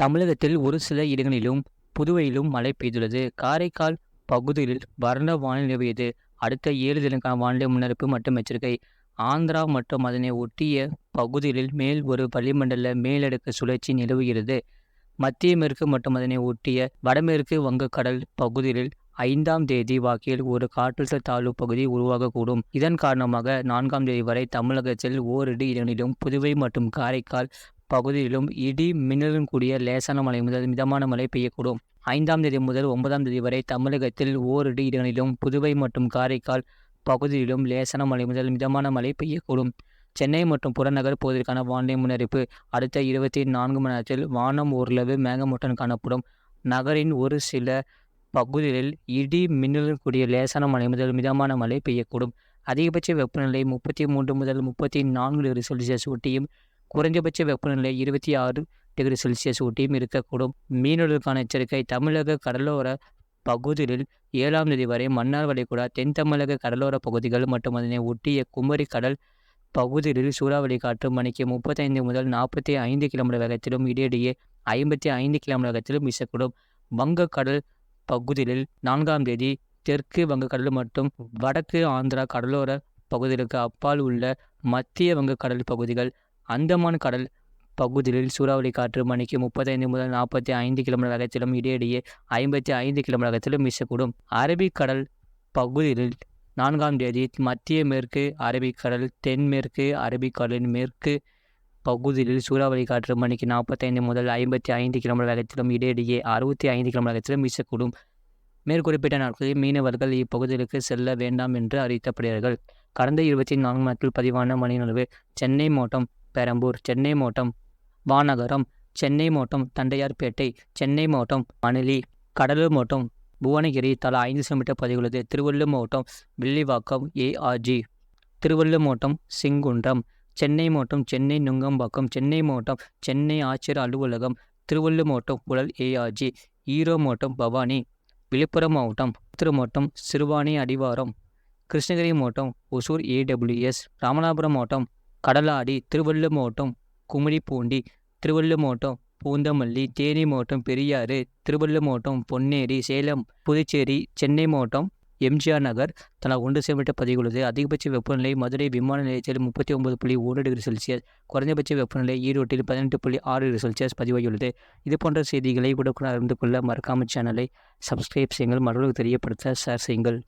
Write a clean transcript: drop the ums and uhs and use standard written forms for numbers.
தமிழகத்தில் ஒரு சில இடங்களிலும், புதுவையிலும் மழை பெய்துள்ளது. காரைக்கால் பகுதியில் வறண்ட வானிலை நிலவியது. அடுத்த 7 தினங்களுக்கான வானிலை முன்னறிவிப்பு மற்றும் எச்சரிக்கை. ஆந்திரா மற்றும் அதனை ஒட்டிய பகுதிகளில் மேல் ஒரு வளிமண்டல மேலடுக்கு சுழற்சி நிலவுகிறது. மத்திய மேற்கு மற்றும் அதனை ஒட்டிய வடமேற்கு வங்கக்கடல் பகுதிகளில் 5ஆம் தேதி வாக்கில் ஒரு காற்றழுத்த தாழ்வு பகுதி உருவாகக்கூடும். இதன் காரணமாக 4ஆம் தேதி வரை தமிழகத்தில் ஓரிரு இடங்களிலும், புதுவை மற்றும் காரைக்கால் பகுதியிலும் இடி மின்னலுடன் கூடிய லேசான மழை முதல் மிதமான மழை பெய்யக்கூடும். 5ஆம் தேதி முதல் 9ஆம் தேதி வரை தமிழகத்தில் ஓரிரு இடங்களிலும், புதுவை மற்றும் காரைக்கால் பகுதியிலும் லேசான மழை முதல் மிதமான மழை பெய்யக்கூடும். சென்னை மற்றும் புறநகர் பகுதிகளுக்கான வானிலை முன்னறிவிப்பு. அடுத்த 24 மணி நேரத்தில் வானம் ஓரளவு மேகமூட்டம் காணப்படும். நகரின் ஒரு சில பகுதிகளில் இடி மின்னலுடன் கூடிய லேசான மழை முதல் மிதமான மழை பெய்யக்கூடும். அதிகபட்ச வெப்பநிலை 33 முதல் 34 டிகிரி செல்சியஸ் ஒட்டியும், குறைந்தபட்ச வெப்பநிலை 26 டிகிரி செல்சியஸ் ஒட்டியும் இருக்கக்கூடும். மீனவர்களுக்கான எச்சரிக்கை. தமிழக கடலோர பகுதிகளில் 7ஆம் தேதி வரை மன்னார் வளைகுடா, தென் தமிழக கடலோர பகுதிகள் மற்றும் அதனை ஒட்டிய குமரி கடல் பகுதிகளில் சூறாவளி காற்று மணிக்கு 35 முதல் 45 கிலோமீட்டர் வேகத்திலும், இடையிடையே 55 கிலோமீட்டர் வேகத்திலும் வீசக்கூடும். வங்கக்கடல் பகுதிகளில் 4ஆம் தேதி தெற்கு வங்கக்கடல் மற்றும் வடக்கு ஆந்திரா கடலோர பகுதிகளுக்கு அப்பால் உள்ள மத்திய வங்கக்கடல் பகுதிகள், அந்தமான் கடல் பகுதிகளில் சூறாவளி காற்று மணிக்கு 35 முதல் 45 கிலோமீட்டர் வேகத்திலும், இடையிடையே 55 கிலோமீட்டர் வேகத்திலும் வீசக்கூடும். அரபிக்கடல் பகுதிகளில் 4ஆம் தேதி மத்திய மேற்கு அரபிக்கடல், தென்மேற்கு அரபிக்கடலின் மேற்கு பகுதிகளில் சூறாவளி காற்று மணிக்கு 45 முதல் 55 கிலோமீட்டர் வேகத்திலும், இடையிடையே 65 கிலோமீட்டர் வேகத்திலும் வீசக்கூடும். மேற்குறிப்பிட்ட நாட்களில் மீனவர்கள் இப்பகுதிகளுக்கு செல்ல வேண்டாம் என்று அறிவிக்கப்படுகிறார்கள். கடந்த 24 மணி நேரத்தில் பதிவான மழையளவு: சென்னை மாவட்டம் பெரம்பூர், சென்னை மாவட்டம் வானகரம், சென்னை மாவட்டம் தண்டையார்பேட்டை, சென்னை மாவட்டம் மணலி, கடலூர் மாவட்டம் புவனகிரி தலா 5 சென்டிமீட்டர் பதிவுள்ளது. திருவள்ளூர் மாவட்டம் வில்லிவாக்கம் ஏஆர்ஜி, திருவள்ளூர் மாவட்டம் செங்குன்றம், சென்னை மாவட்டம் சென்னை நுங்கம்பாக்கம், சென்னை மாவட்டம் சென்னை ஆட்சியர் அலுவலகம், திருவள்ளூர் மாவட்டம் புழல் ஏஆர்ஜி, ஈரோடு மாவட்டம் பவானி, விழுப்புரம் மாவட்டம் புத்தூர் மாவட்டம் சிறுவாணி அடிவாரம், கிருஷ்ணகிரி மாவட்டம் ஒசூர் ஏடபிள்யூஎஸ், ராமநாதபுரம் மாவட்டம் கடலாடி, திருவள்ளூர் மாவட்டம் கும்மிடிப்பூண்டி, திருவள்ளூர் மாவட்டம் பூந்தமல்லி, தேனி மாவட்டம் பெரியாறு, திருவள்ளூர் மாவட்டம் பொன்னேரி, சேலம், புதுச்சேரி, சென்னை மாவட்டம் எம்ஜிஆர் நகர் தலா 1 சென்டிமீட்டர் பதிவுள்ளது. அதிகபட்ச வெப்பநிலை மதுரை விமான நிலையத்தில் 39.1 டிகிரி செல்சியஸ், குறைந்தபட்ச வெப்பநிலை ஈரோட்டில் 18.6 டிகிரி செல்சியஸ் பதிவாகியுள்ளது. இதுபோன்ற செய்திகளை உடனுக்குடன் அறிந்து கொள்ள மறக்காமல் சேனலை சப்ஸ்கிரைப் செய்யுங்கள். மற்றவர்களுக்கு தெரியப்படுத்த ஷேர் செய்யுங்கள்.